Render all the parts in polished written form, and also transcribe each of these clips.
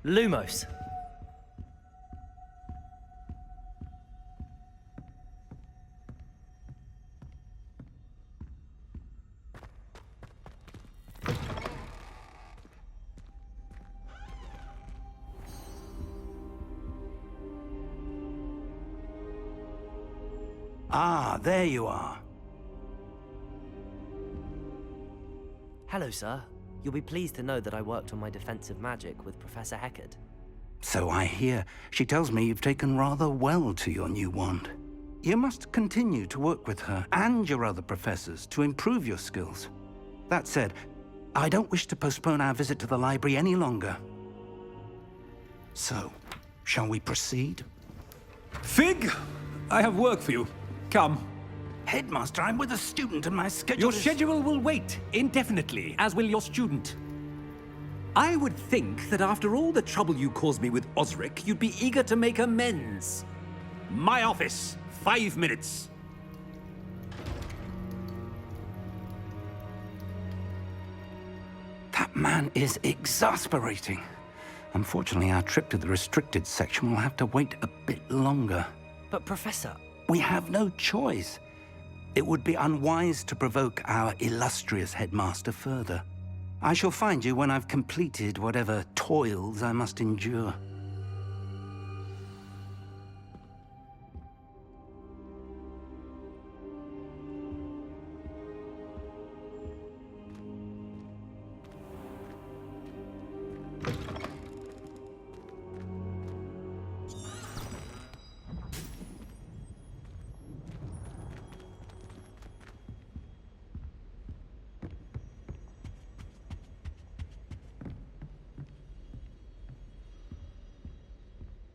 Lumos. Ah, there you are. Hello, sir. You'll be pleased to know that I worked on my defensive magic with Professor Heckard. So I hear. She tells me you've taken rather well to your new wand. You must continue to work with her and your other professors to improve your skills. That said, I don't wish to postpone our visit to the library any longer. So, shall we proceed? Fig! I have work for you. Come. Headmaster, I'm with a student and my schedule Your is... schedule will wait indefinitely, as will your student. I would think that after all the trouble you caused me with Osric, you'd be eager to make amends. My office, 5 minutes. That man is exasperating. Unfortunately, our trip to the restricted section will have to wait a bit longer. But, Professor... We have no choice. It would be unwise to provoke our illustrious headmaster further. I shall find you when I've completed whatever toils I must endure.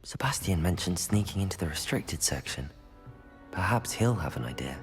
Sebastian mentioned sneaking into the restricted section. Perhaps he'll have an idea.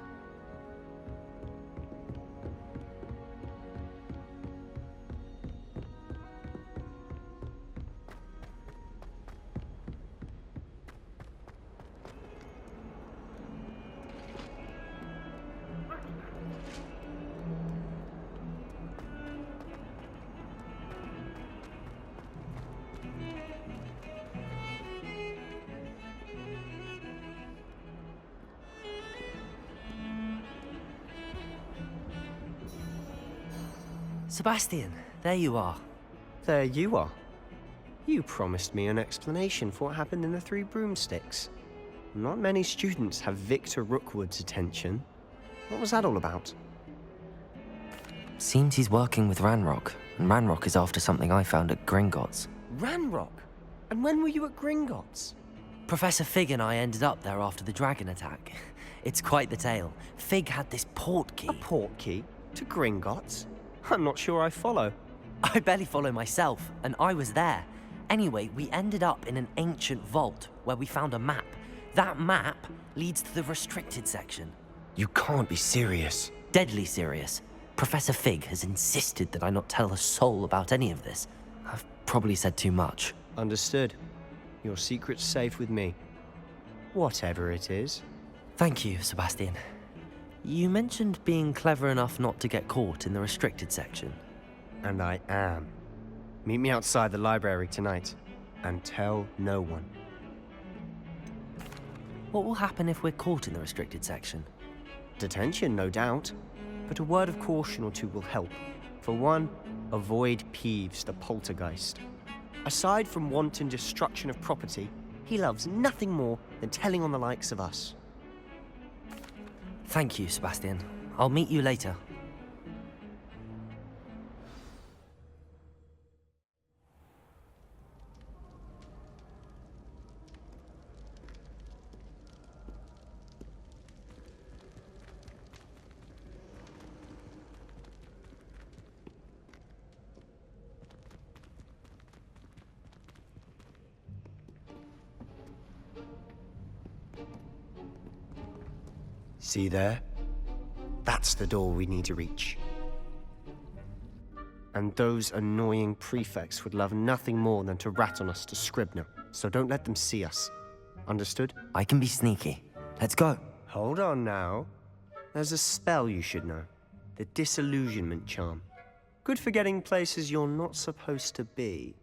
Sebastian, there you are. There you are. You promised me an explanation for what happened in the Three Broomsticks. Not many students have Victor Rookwood's attention. What was that all about? Seems he's working with Ranrock, and Ranrock is after something I found at Gringotts. Ranrock? And when were you at Gringotts? Professor Fig and I ended up there after the dragon attack. It's quite the tale. Fig had this portkey. A portkey? To Gringotts? I'm not sure I follow. I barely follow myself, and I was there. Anyway, we ended up in an ancient vault where we found a map. That map leads to the restricted section. You can't be serious. Deadly serious. Professor Fig has insisted that I not tell a soul about any of this. I've probably said too much. Understood. Your secret's safe with me. Whatever it is. Thank you, Sebastian. You mentioned being clever enough not to get caught in the restricted section. And I am. Meet me outside the library tonight. And tell no one. What will happen if we're caught in the restricted section? Detention, no doubt. But a word of caution or two will help. For one, avoid Peeves, the poltergeist. Aside from wanton destruction of property, he loves nothing more than telling on the likes of us. Thank you, Sebastian. I'll meet you later. See there? That's the door we need to reach. And those annoying prefects would love nothing more than to rat on us to Scribner, so don't let them see us. Understood? I can be sneaky. Let's go. Hold on now. There's a spell you should know. The Disillusionment Charm. Good for getting places you're not supposed to be.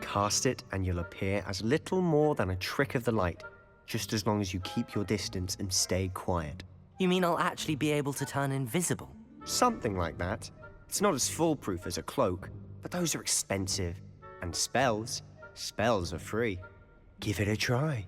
Cast it and you'll appear as little more than a trick of the light, just as long as you keep your distance and stay quiet. You mean I'll actually be able to turn invisible? Something like that. It's not as foolproof as a cloak, but those are expensive. And spells are free. Give it a try.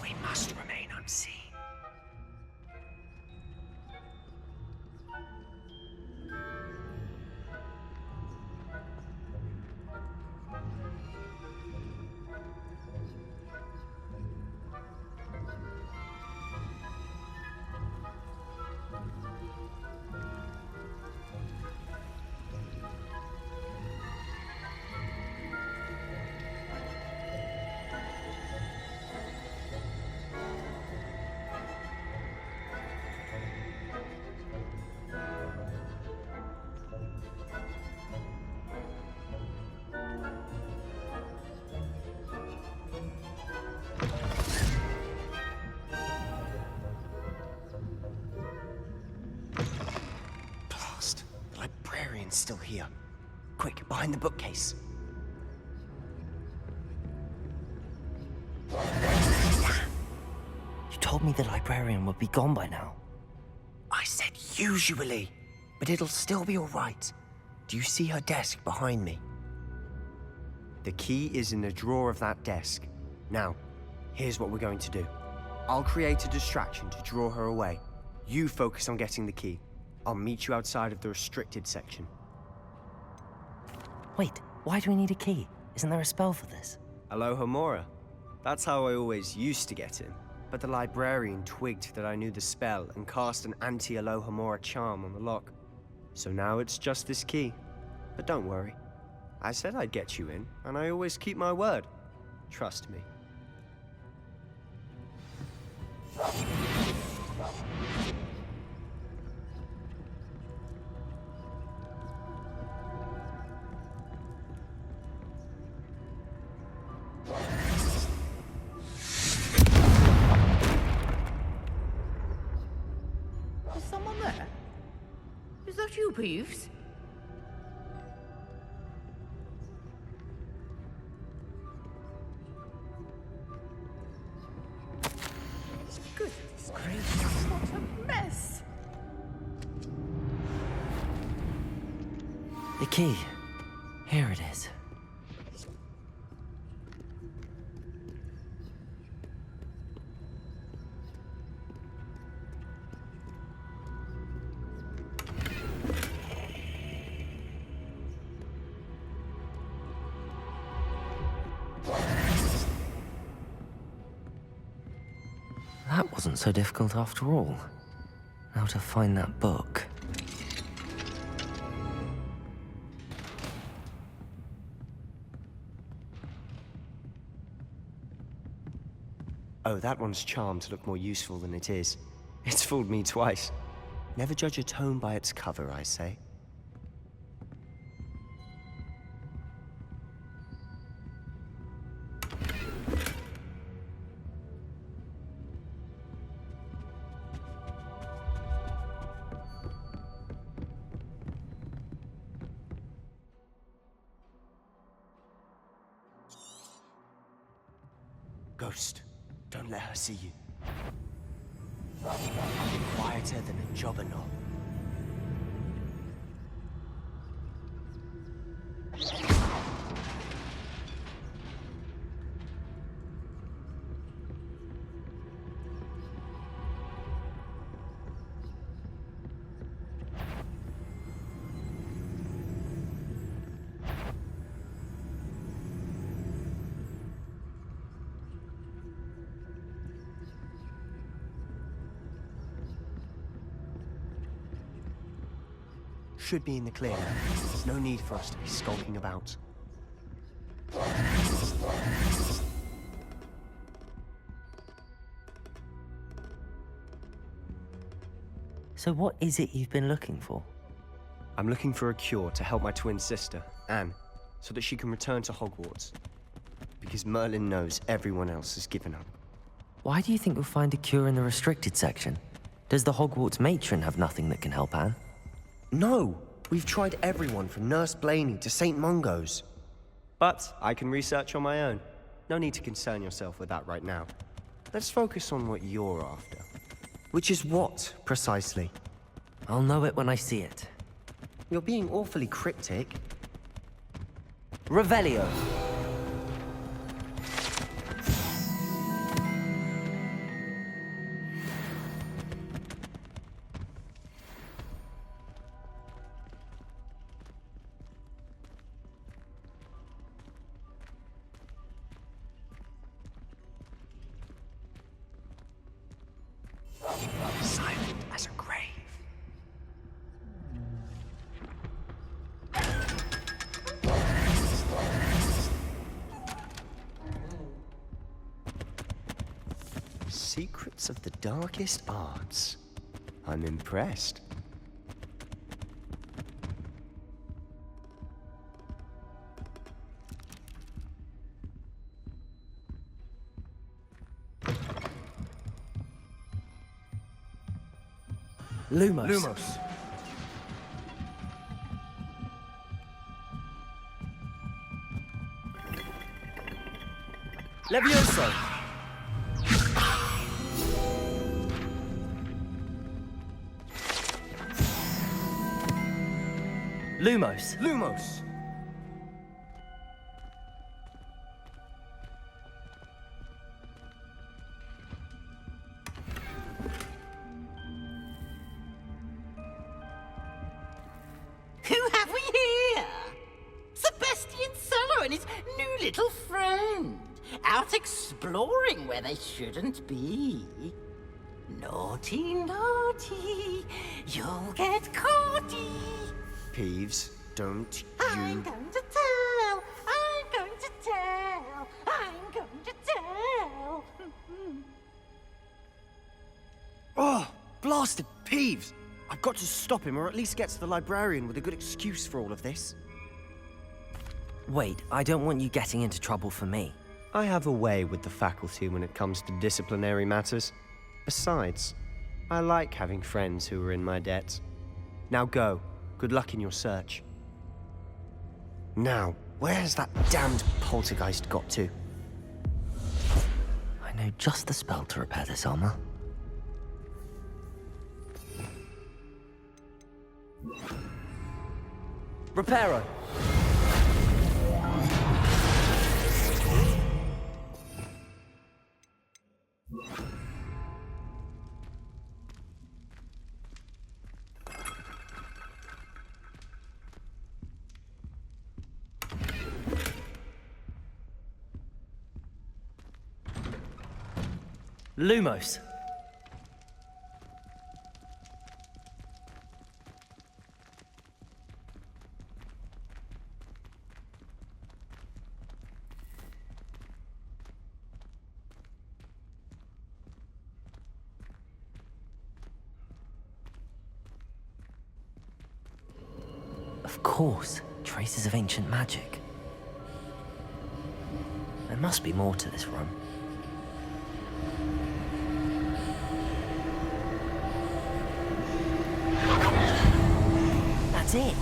We must remain unseen. Still here. Quick, behind the bookcase. You told me the librarian would be gone by now. I said usually, but it'll still be all right. Do you see her desk behind me? The key is in the drawer of that desk. Now, here's what we're going to do. I'll create a distraction to draw her away. You focus on getting the key. I'll meet you outside of the restricted section. Wait, why do we need a key? Isn't there a spell for this? Alohomora. That's how I always used to get in. But the librarian twigged that I knew the spell and cast an anti-Alohomora charm on the lock. So now it's just this key. But don't worry. I said I'd get you in, and I always keep my word. Trust me. Is someone there? Is that you, Peeves? Goodness gracious, what a mess! The key. Here it is. That wasn't so difficult after all. Now to find that book. Oh, that one's charmed to look more useful than it is. It's fooled me twice. Never judge a tome by its cover, I say. Ghost, don't let her see you. I'll be quieter than a jobberknoll. should be in the clear now. There's no need for us to be skulking about. So what is it you've been looking for? I'm looking for a cure to help my twin sister, Anne, so that she can return to Hogwarts. Because Merlin knows everyone else has given up. Why do you think you'll find a cure in the restricted section? Does the Hogwarts matron have nothing that can help Anne? No! We've tried everyone from Nurse Blaney to St. Mungo's. But I can research on my own. No need to concern yourself with that right now. Let's focus on what you're after. Which is what, precisely? I'll know it when I see it. You're being awfully cryptic. Revelio. Silent as a grave. Secrets of the darkest arts. I'm impressed. Lumos. Lumos. Levioso. Lumos. Lumos. Who have we here? Sebastian Sallow and his new little friend. Out exploring where they shouldn't be. Naughty, naughty. You'll get caughty. Peeves, don't I'm you... going to tell. I'm going to tell. I'm going to tell. Oh, blasted Peeves! I've got to stop him, or at least get to the librarian with a good excuse for all of this. Wait, I don't want you getting into trouble for me. I have a way with the faculty when it comes to disciplinary matters. Besides, I like having friends who are in my debt. Now go. Good luck in your search. Now, where's that damned poltergeist got to? I know just the spell to repair this armor. Reparo. Lumos. Of course, traces of ancient magic. There must be more to this room. That's it.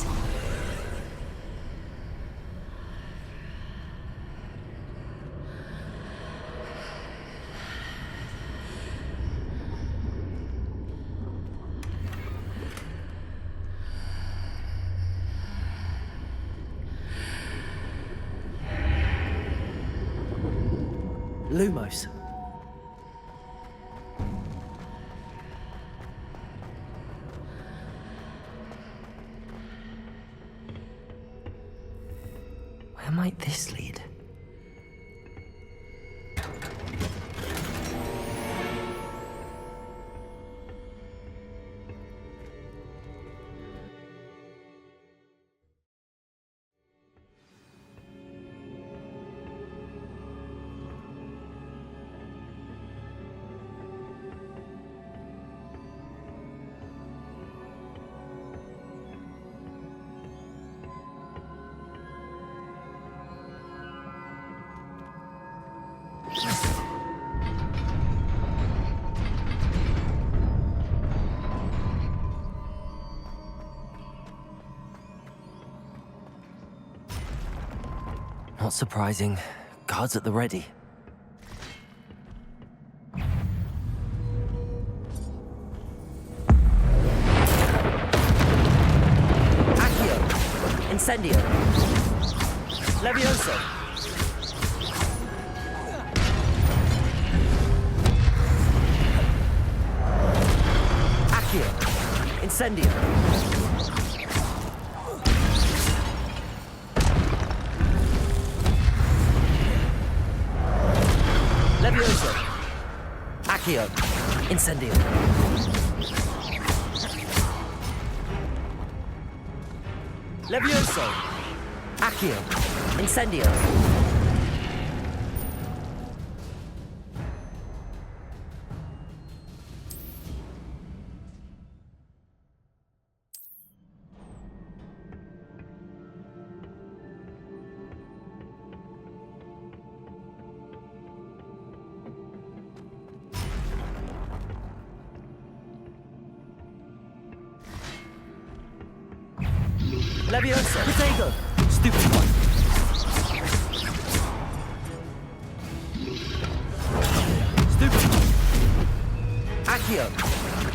Lumos. Where might this lead? Not surprising. Guards at the ready. Accio! Incendio! Levioso! Accio! Incendio! Levioso! Accio! Incendio! Levioso! Accio! Incendio! Levioso! Protego! Stupid one. Stupid one. Accio!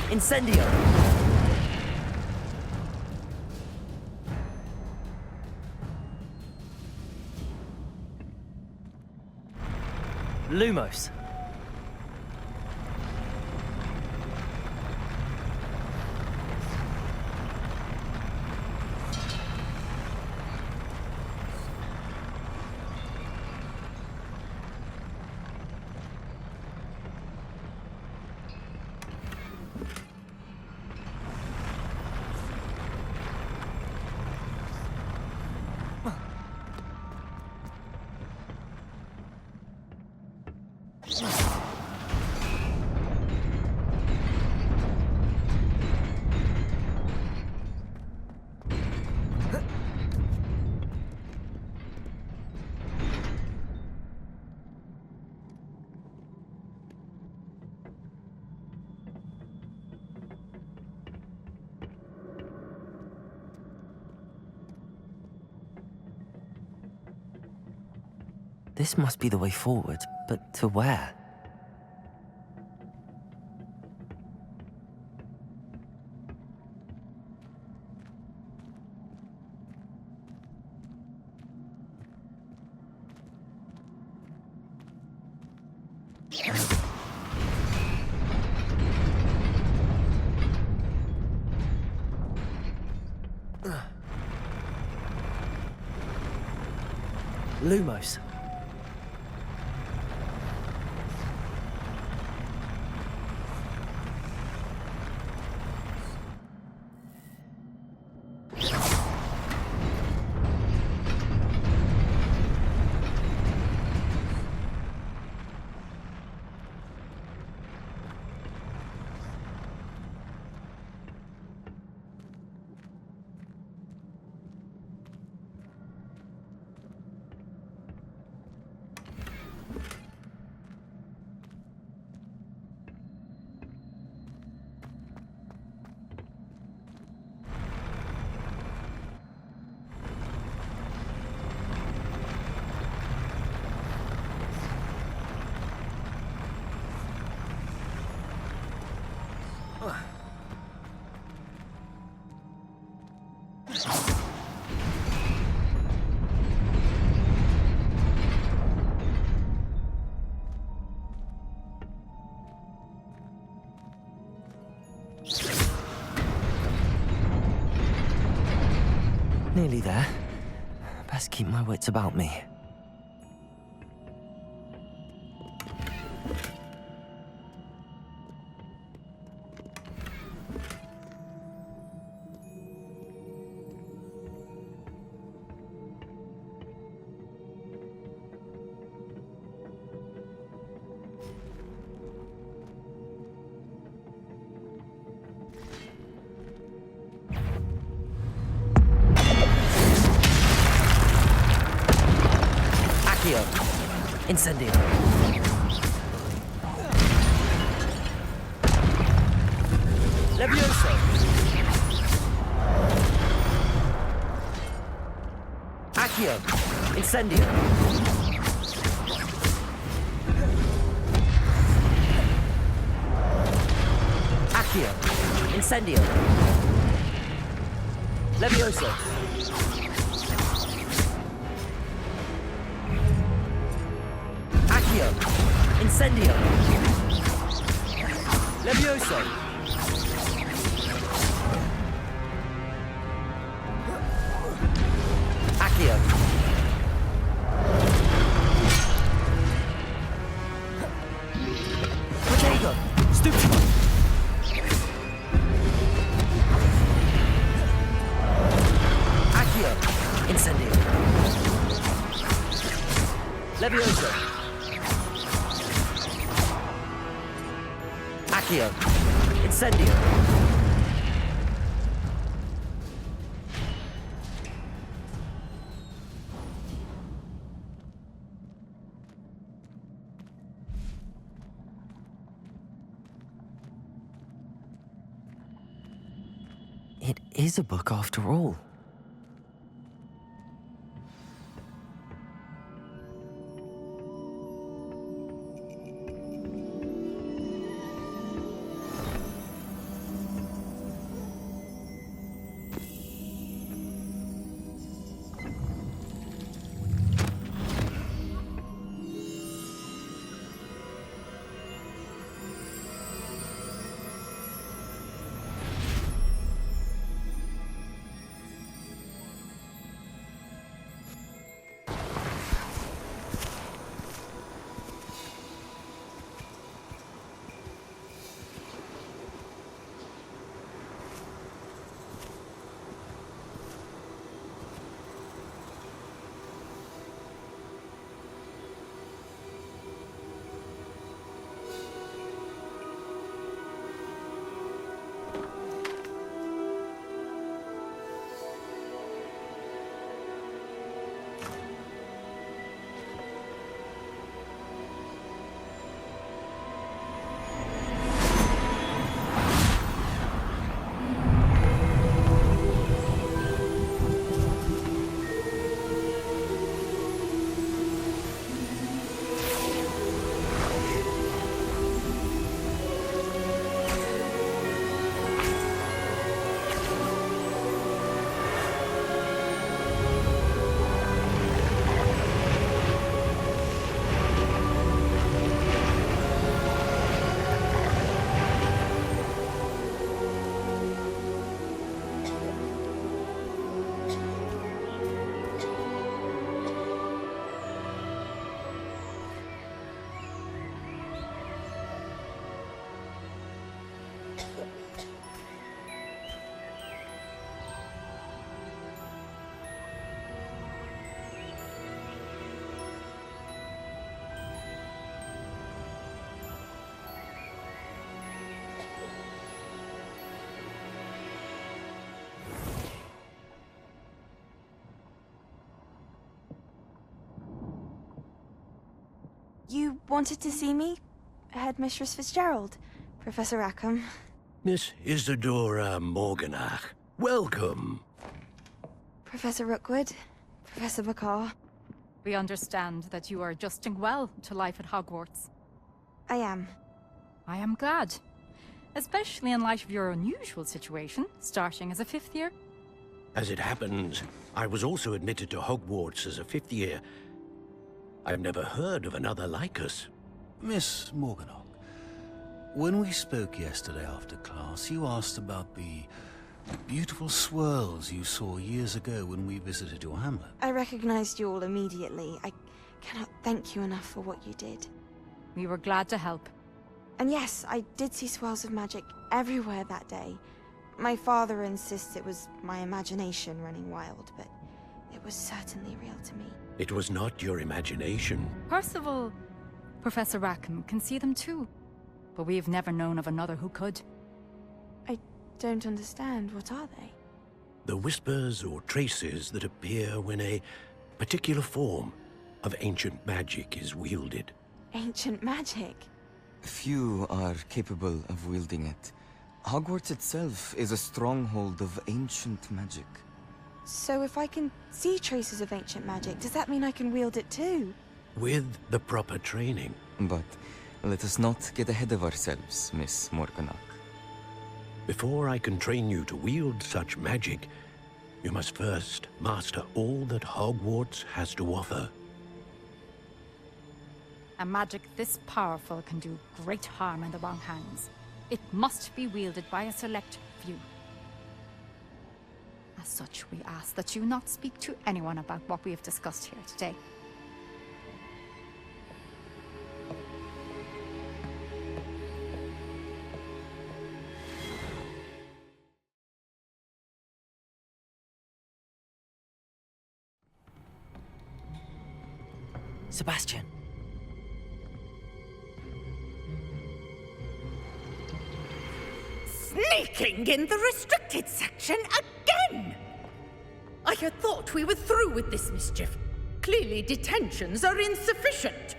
Incendio! Lumos! This must be the way forward, but to where? Lumos. Nearly there. Best keep my wits about me. Incendio. Levioso. Accio. Incendio. Incendio. Accio. Incendio. Levioso. Accio. Incendio. Levioso. Accio. Protego. Stupefy. Accio. Incendio. Levioso. Accio. Incendio. It is a book after all. You wanted to see me? Headmistress Fitzgerald? Professor Rackham? Miss Isadora Morganach, welcome. Professor Rookwood? Professor McCaw? We understand that you are adjusting well to life at Hogwarts. I am. I am glad. Especially in light of your unusual situation, starting as a 5th year. As it happens, I was also admitted to Hogwarts as a 5th year. I've never heard of another like us. Miss Morganach, when we spoke yesterday after class, you asked about the beautiful swirls you saw years ago when we visited your hamlet. I recognized you all immediately. I cannot thank you enough for what you did. We were glad to help. And yes, I did see swirls of magic everywhere that day. My father insists it was my imagination running wild, but it was certainly real to me. It was not your imagination. Percival, Professor Rackham can see them too. But we have never known of another who could. I don't understand. What are they? The whispers or traces that appear when a particular form of ancient magic is wielded. Ancient magic? Few are capable of wielding it. Hogwarts itself is a stronghold of ancient magic. So if I can see traces of ancient magic, does that mean I can wield it too? With the proper training. But let us not get ahead of ourselves, Miss Morganach. Before I can train you to wield such magic, you must first master all that Hogwarts has to offer. A magic this powerful can do great harm in the wrong hands. It must be wielded by a select few. As such, we ask that you not speak to anyone about what we have discussed here today. Sebastian. Sneaking in the restricted section again! I had thought we were through with this mischief. Clearly detentions are insufficient.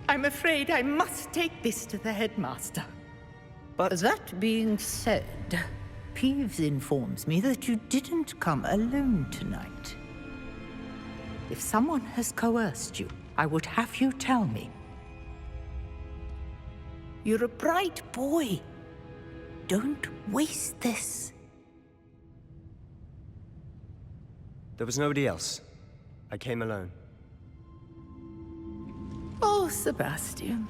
I'm afraid I must take this to the headmaster. But That being said, Peeves informs me that you didn't come alone tonight. If someone has coerced you, I would have you tell me. You're a bright boy. Don't waste this. there was nobody else. I came alone. Oh, Sebastian.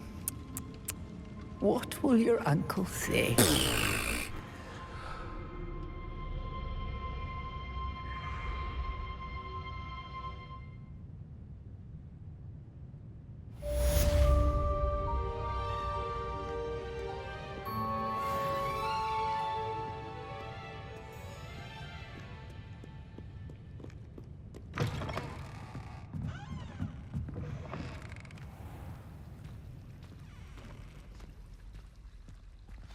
What will your uncle say?